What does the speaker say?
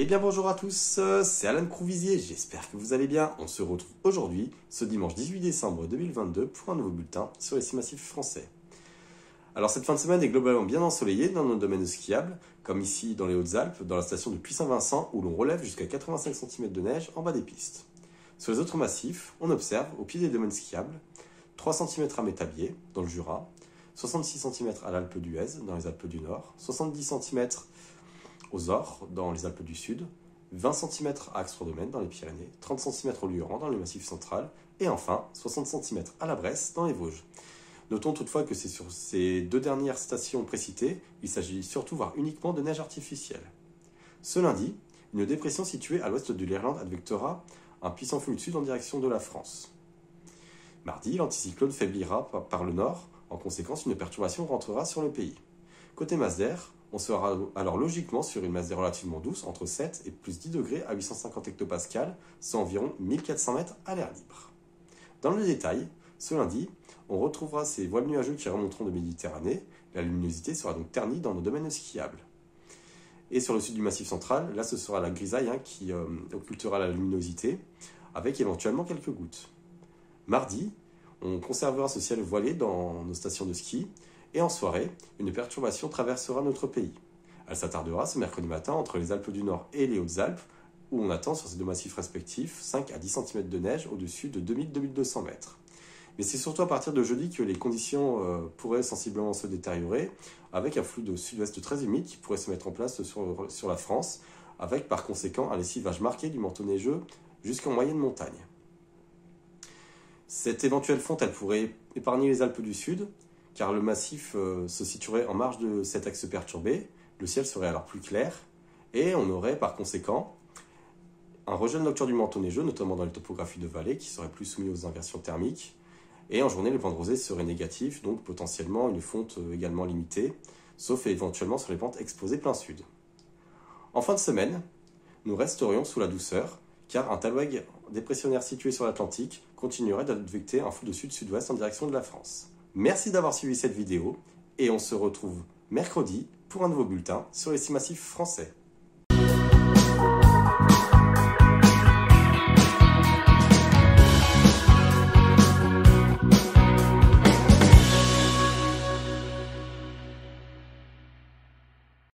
Eh bien bonjour à tous, c'est Alan Crouvisier, j'espère que vous allez bien. On se retrouve aujourd'hui, ce dimanche 18 décembre 2022, pour un nouveau bulletin sur les 6 massifs français. Alors cette fin de semaine est globalement bien ensoleillée dans nos domaines skiables, comme ici dans les Hautes-Alpes, dans la station de Puy-Saint-Vincent, où l'on relève jusqu'à 85 cm de neige en bas des pistes. Sur les autres massifs, on observe, au pied des domaines skiables, 3 cm à Métabier, dans le Jura, 66 cm à l'Alpe d'Huez, dans les Alpes du Nord, 70 cm aux Ors, dans les Alpes du Sud, 20 cm à Aix-Domaine, dans les Pyrénées, 30 cm au Lioran, dans le Massif central, et enfin 60 cm à la Bresse, dans les Vosges. Notons toutefois que c'est sur ces deux dernières stations précitées, il s'agit surtout, voire uniquement, de neige artificielle. Ce lundi, une dépression située à l'ouest de l'Irlande advectera un puissant flux de sud en direction de la France. Mardi, l'anticyclone faiblira par le nord, en conséquence une perturbation rentrera sur le pays. Côté masse d'air, on sera alors logiquement sur une masse d'air relativement douce, entre 7 et plus 10 degrés à 850 hectopascales, soit environ 1400 mètres à l'air libre. Dans le détail, ce lundi, on retrouvera ces voiles nuageux qui remonteront de Méditerranée. La luminosité sera donc ternie dans nos domaines skiables. Et sur le sud du Massif central, là ce sera la grisaille qui occultera la luminosité, avec éventuellement quelques gouttes. Mardi, on conservera ce ciel voilé dans nos stations de ski, et en soirée, une perturbation traversera notre pays. Elle s'attardera ce mercredi matin entre les Alpes du Nord et les Hautes-Alpes, où on attend sur ces deux massifs respectifs 5 à 10 cm de neige au-dessus de 2000-2200 mètres. Mais c'est surtout à partir de jeudi que les conditions pourraient sensiblement se détériorer, avec un flux de sud-ouest très humide qui pourrait se mettre en place sur la France, avec par conséquent un lessivage marqué du manteau neigeux jusqu'en moyenne montagne. Cette éventuelle fonte, elle pourrait épargner les Alpes du Sud, car le massif se situerait en marge de cet axe perturbé, le ciel serait alors plus clair, et on aurait par conséquent un rejet nocturne du manteau neigeux, notamment dans les topographies de vallée, qui seraient plus soumis aux inversions thermiques, et en journée, le vent de rosée serait négatif, donc potentiellement une fonte également limitée, sauf éventuellement sur les pentes exposées plein sud. En fin de semaine, nous resterions sous la douceur, car un talweg dépressionnaire situé sur l'Atlantique continuerait d'advecter un flux de sud-sud-ouest en direction de la France. Merci d'avoir suivi cette vidéo, et on se retrouve mercredi pour un nouveau bulletin sur les 6 massifs français.